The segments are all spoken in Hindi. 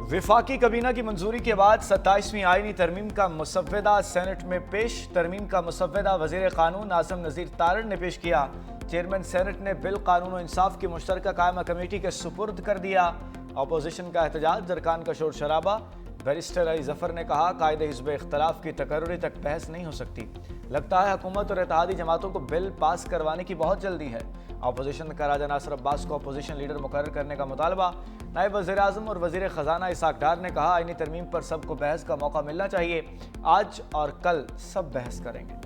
विफाकी kabीना की मंजूरी के बाद 27वीं आईनी तरमीम का मुसव्वदा सेनेट में पेश। तरमीम का मुसव्वदा वज़ीर कानून आज़म नज़ीर तारड़ ने पेश किया। चेयरमैन सेनेट ने बिल कानून और इंसाफ की मुश्तरका कायमा कमेटी के सुपुर्द कर दिया। अपोजिशन का एहतजाज, अरकान का शोर शराबा। बैरिस्टर अली जफर ने कहा, कायदे हिज़्ब इख्तलाफ की तकर्रुरी तक बहस नहीं हो सकती। लगता है हुकूमत और इत्तेहादी जमातों को बिल पास करवाने की बहुत जल्दी है। अपोजिशन का राजा नासिर अब्बास को अपोजिशन लीडर मुकर्रर करने का मुतालबा। नायब वज़ीर आज़म और वज़ीर ख़जाना इसाक डार ने कहा, आईनी तरमीम पर सबको बहस का मौका मिलना चाहिए। आज और कल सब बहस करेंगे।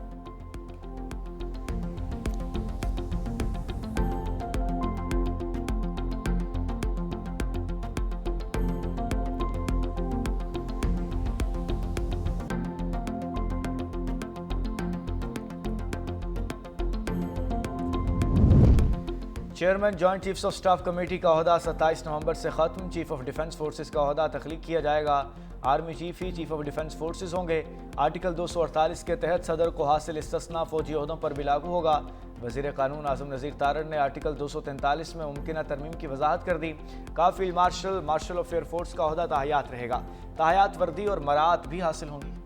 Chairman joint chiefs of staff committee का ओहदा 27 नवंबर से ख़त्म। चीफ ऑफ डिफेंस फोर्सेस का ओहदा तख्लीक किया जाएगा। Army chief he chief of defence forces होंगे। आर्टिकल 248 के तहत सदर को हासिल इस्तिस्ना फौजी ओहदों पर भी लागू होगा। वज़ीर कानून आज़म नज़ीर तारड़ ने आर्टिकल 243 में मुमकिन तरमीम की वजाहत कर दी। का field marshal, marshal of air force का ओहदा ताहयात रहेगा। ताहयात वर्दी और मरात भी हासिल होंगी।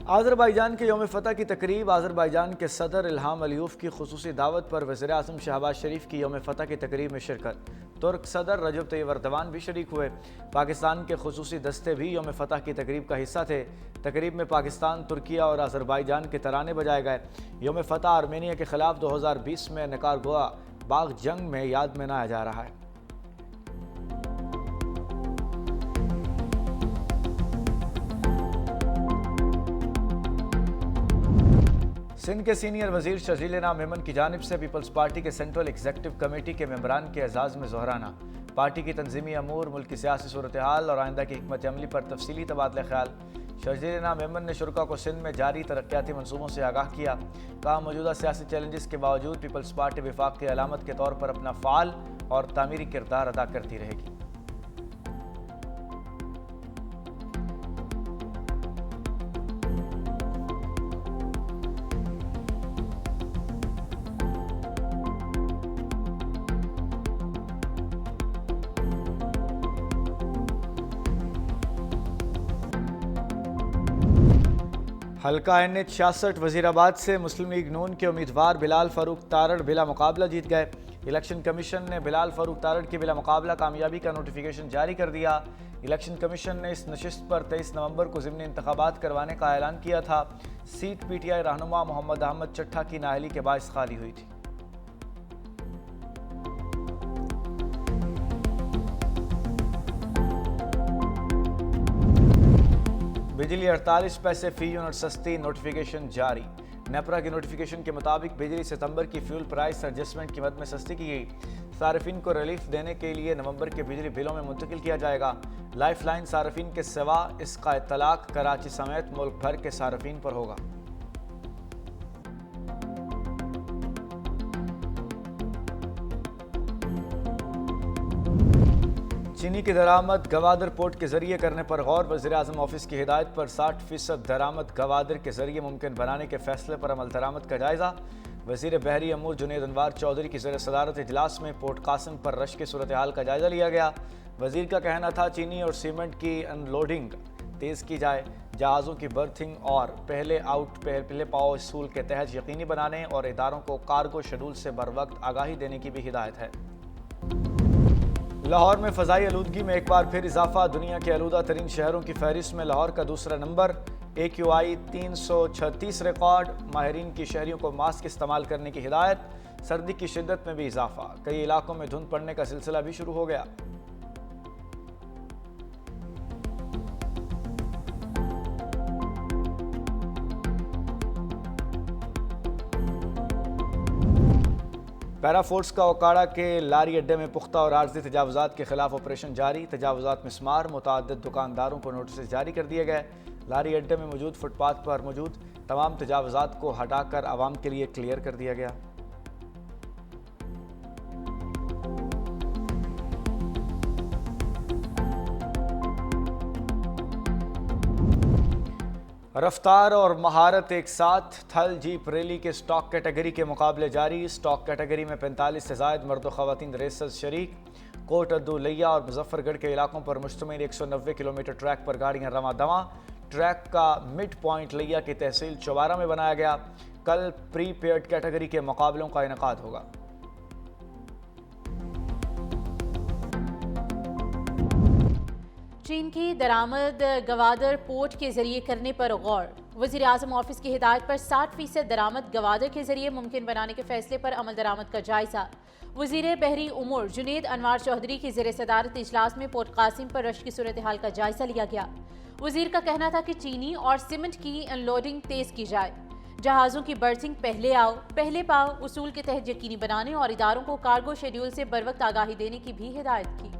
आज़रबाईजान के यौम फ़तह की तकरीब। आज़रबाईजान के सदर इल्हाम अलीयूफ की खुसूसी दावत पर वज़ीर आज़म शहबाज शरीफ की यौम फ़तह की तकरीब में शिरकत। तुर्क सदर रजब तैयब एर्दोगान भी शरीक हुए। पाकिस्तान के खुसूसी दस्ते भी यौम फ़तह की तकरीब का हिस्सा थे। तकरीब में पाकिस्तान, तुर्किया और आज़रबाईजान के तराने बजाए गए। यौम फ़तह आर्मेनिया के ख़िलाफ़ 2020 में निकारागुआ बाग जंग में याद में मनाया जा रहा है। सिंध के सीनियर वजीर शर्जील इनाम मेमन की जानिब से पीपल्स पार्टी के सेंट्रल एग्जीक्यूटिव कमेटी के मेंबरान के एजाज़ में जोहराना। पार्टी की तंजीमी अमूर, मुल्क की सियासी सूरत हाल और आइंदा की हिकमत अमली पर तफसीली तबादला ख्याल। शर्जील इनाम मेमन ने शुरा को सिंध में जारी तरक्याती मनसूबों से आगाह किया। कहा, मौजूदा सियासी चैलेंजेस के बावजूद पीपल्स पार्टी विफाक की अलामत के तौर पर अपना फ़ाल और तामीरी किरदार अदा करती रहेगी। हल्का NH 66 वजीराबाद से मुस्लिम लीग नून के उम्मीदवार बिलाल फारूक तारड़ बिला मुकाबला जीत गए। इलेक्शन कमीशन ने बिलाल फारूक तारड़ की बिला मुकाबला कामयाबी का नोटिफिकेशन जारी कर दिया। इलेक्शन कमीशन ने इस नशिस्त पर 23 नवंबर को ज़िमनी इंतखाबात करवाने का ऐलान किया था। सीट PTI रहनुमा मोहम्मद अहमद चट्ठा की नाअहली के बाइस खाली हुई थी। बिजली 48 पैसे फी यूनिट सस्ती, नोटिफिकेशन जारी। नेपरा की नोटिफिकेशन के मुताबिक बिजली सितंबर की फ्यूल प्राइस एडजस्टमेंट कीमत में सस्ती की गई। सार्फिन को रिलीफ देने के लिए नवंबर के बिजली बिलों में मुंतकिल किया जाएगा। लाइफ लाइन सार्फिन के सिवा इसका इत्तलाक कराची समेत मुल्क भर के सार्फिन पर होगा। चीनी की दरामद गवादर पोर्ट के जरिए करने पर गौर। वज़ीर आज़म ऑफिस की हिदायत पर 60% दरामद गवादर के जरिए मुमकिन बनाने के फैसले पर अमल दरामद का जायजा। वज़ीर बहरी अमूर जुनैद अनवार चौधरी की ज़ेर सदारत इजलास में पोर्ट कासिम पर रश की सूरत हाल का जायजा लिया गया। वज़ीर का कहना था, चीनी और सीमेंट की अनलोडिंग तेज़ की जाए। जहाज़ों की बर्थिंग और पहले आउट पहले पाओ असूल के तहत यकीनी बनाने और इदारों को कार्गो शेड्यूल से बर वक्त आगाही देने की भी हिदायत है। लाहौर में फ़ज़ाई आलूदगी में एक बार फिर इजाफा। दुनिया के आलूदा तरीन शहरों की फहरिस्त में लाहौर का दूसरा नंबर। AQI 336 record. माहिरीन की शहरियों को मास्क इस्तेमाल करने की हिदायत। सर्दी की शिद्दत में भी इजाफा। कई इलाकों में धुंध पड़ने का सिलसिला भी शुरू हो गया। पैरा फोर्स का ओकाड़ा के लारी अड्डे में पुख्ता और आर्जी तजावुजात के खिलाफ ऑपरेशन जारी। तजावुजात में शुमार मुतअद्दिद दुकानदारों को नोटिस जारी कर दिए गए। लारी अड्डे में मौजूद फुटपाथ पर मौजूद तमाम तजावुजात को हटाकर आवाम के लिए क्लियर कर दिया गया। रफ्तार और महारत एक साथ, थल जीप रैली के स्टॉक कैटेगरी के मुकाबले जारी। स्टॉक कैटेगरी में 45 से ज़ायद मर्द व ख़वातीन रेसर्स शरीक। कोट अद्दू लिया और मुजफ्फरगढ़ के इलाकों पर मुश्तमिल 190 किलोमीटर ट्रैक पर गाड़ियां रवां दवां। ट्रैक का मिड पॉइंट लिया की तहसील चौबारा में बनाया गया। कल प्री पेड कैटेगरी के मुकाबलों का इनेकाद होगा। चीन की दरामद गवादर पोर्ट के जरिए करने पर गौर। वज़ीर आज़म ऑफिस की हिदायत पर 60% दरामद गवादर के जरिए मुमकिन बनाने के फैसले पर अमल दरामद का जायजा। वज़ीर बहरी उमूर जुनेद अनवार चौधरी की ज़ेर सदारत इजलास में पोर्ट कासिम पर रश की सूरत हाल का जायजा लिया गया। वज़ीर का कहना था कि चीनी और सीमेंट की अनलोडिंग तेज की जाए। जहाज़ों की बर्थिंग पहले आओ पहले पाओ उसूल के तहत यकीनी बनाने और इदारों को कार्गो शेड्यूल से बर वक्त आगाही देने की भी हिदायत की।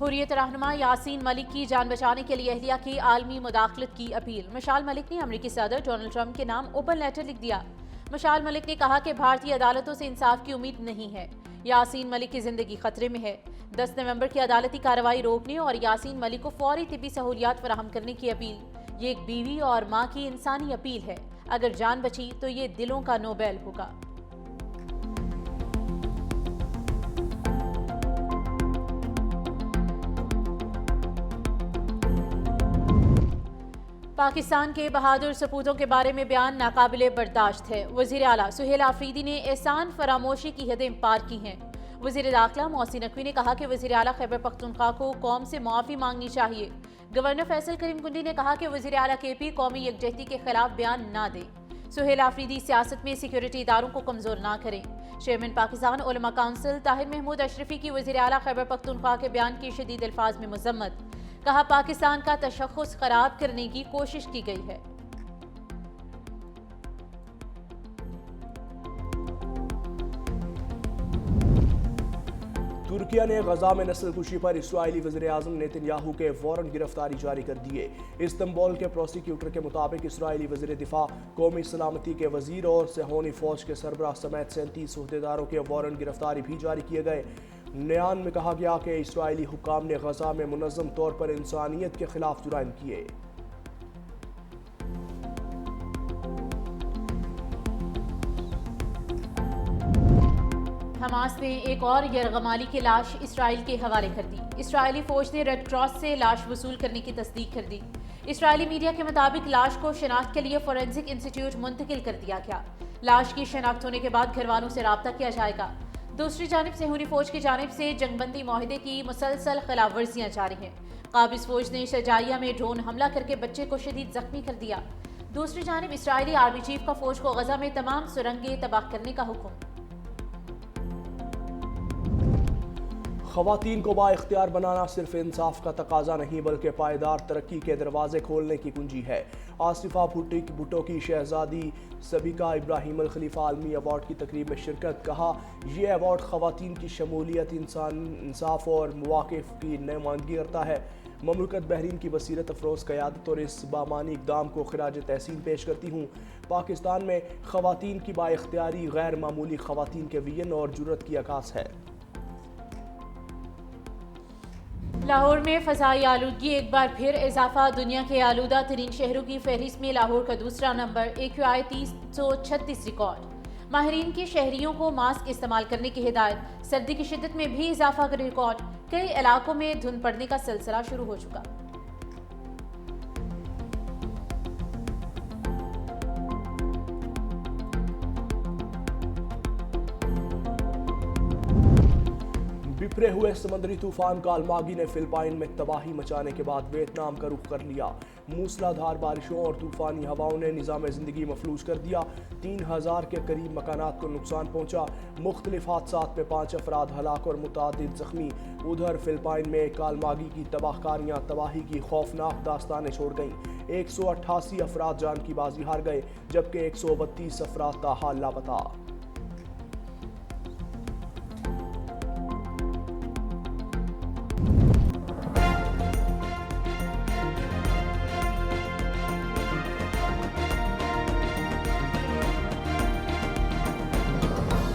हुर्रियत रहनुमा यासीन मलिक की जान बचाने के लिए अहलिया की आलमी मुदाखलत की अपील। मशाल मलिक ने अमरीकी सदर डोनाल्ड ट्रंप के नाम ओपन लेटर लिख दिया। मशाल मलिक ने कहा कि भारतीय अदालतों से इंसाफ की उम्मीद नहीं है। यासीन मलिक की जिंदगी खतरे में है। 10 नवंबर की अदालती कार्रवाई रोकने और यासीन मलिक को फौरी तिब्बी सहूलियात फराहम करने की अपील। ये एक बीवी और माँ की इंसानी अपील है। अगर जान बची तो ये दिलों का नोबेल होगा। पाकिस्तान के बहादुर सपूतों के बारे में बयान नाकाबिले बर्दाश्त है। वज़ीर आला सुहेल आफरीदी ने एहसान फरामोशी की हदें पार की हैं। वज़ीर दाखिला मोहसिन नकवी ने कहा कि वज़ीर आला खैबर पख्तूनख्वा को कौम से मुआफ़ी मांगनी चाहिए। गवर्नर फैसल करीम कुंडी ने कहा कि वज़ीर आला केपी कौमी यकजहती के खिलाफ बयान ना दे। सुहेल आफरीदी सियासत में सिक्योरिटी इदारों को कमज़ोर ना करें। चेयरमैन पाकिस्तान उलमा काउंसिल ताहिर महमूद अशरफी की वज़ीर आला खैबर पख्तूनख्वा के बयान की शदीद अल्फाज में मज़म्मत। कहा पाकिस्तान का तशख़्ख़ुस खराब करने की कोशिश की गई है। तुर्किया ने गजा में नस्लकुशी पर इस्राईली वज़ीर आज़म नेतन्याहू के वारंट गिरफ्तारी जारी कर दिए। इस्तांबुल के प्रोसिक्यूटर के मुताबिक इस्राईली वज़ीर दिफा, कौमी सलामती के वज़ीर और सेहोनी फौज के सरबराह समेत 37 ओहदेदारों के वारंट गिरफ्तारी भी जारी किए गए। बयान में कहा गया कि इस्राईली हुक्काम ने गजा में मुनज़्ज़म तौर पर इंसानियत के खिलाफ जुराइम किए। हमास ने एक और यरगमाली की लाश इसराइल के हवाले कर दी। इसराइली फौज ने रेड क्रॉस से लाश वसूल करने की तस्दीक कर दी। इसराइली मीडिया के मुताबिक लाश को शनाख्त के लिए फॉरेंसिक इंस्टीट्यूट मुंतकिल कर दिया गया। लाश की शनाख्त होने के बाद घर वालों से रब्ता किया जाएगा। दूसरी जानिब सेहूनी फौज की जानिब से जंगबंदी माहिदे की मुसलसल खिलाफ वर्जियाँ जारी हैं। काबिज फौज ने शजाइया में ड्रोन हमला करके बच्चे को शदीद जख्मी कर दिया। दूसरी जानिब इसराइली आर्मी चीफ का फौज को गजा में तमाम सुरंगें तबाह करने का हुक्म। ख़वातीन को बाइख्तियार बनाना सिर्फ इंसाफ का तकाजा नहीं बल्कि पायदार तरक्की के दरवाजे खोलने की कुंजी है। आसिफा भुट्टो की शहजादी सबिका इब्राहिम अल खलीफा आलमी अवार्ड की तकरीब में शिरकत। कहा यह अवार्ड ख़वातीन की शमूलियत, इंसाफ और मवाक़िफ़ की नुमाइंदगी करता है। ममलकत बहरीन की बसीरत अफरोज़ क़यादत और इस बामानी इक़दाम को खिराज तहसीन पेश करती हूँ। पाकिस्तान में ख़वातीन की बाइख्तियारी गैर मामूली ख़वातीन के विजन और जुर्रत की अक्कास है। लाहौर में फ़ज़ाई आलूदगी एक बार फिर इजाफा। दुनिया के आलूदा तरीन शहरों की फहरिस्त में लाहौर का दूसरा नंबर, AQI 336 रिकॉर्ड। माहिरीन की शहरियों को मास्क इस्तेमाल करने की हिदायत। सर्दी की शिद्दत में भी इजाफा का रिकॉर्ड। कई इलाकों में धुंध पड़ने का सिलसिला शुरू हो चुका। बिखरे हुए समुद्री तूफान कालमागी ने फिलिपाइन में तबाही मचाने के बाद वियतनाम का रुख कर लिया। मूसलाधार बारिशों और तूफानी हवाओं ने निज़ाम ज़िंदगी मफलूज कर दिया। 3000 के करीब मकानात को नुकसान पहुंचा। मुख्तलिफ हादसात में 5 अफराद हलाक और मुतादिद जख्मी। उधर फिलिपाइन में कालमागी की तबाहकारियाँ तबाही की खौफनाक दास्तानें छोड़ गईं। 188 अफराद जान की बाजी हार गए जबकि 132 अफराद का हाल लापता।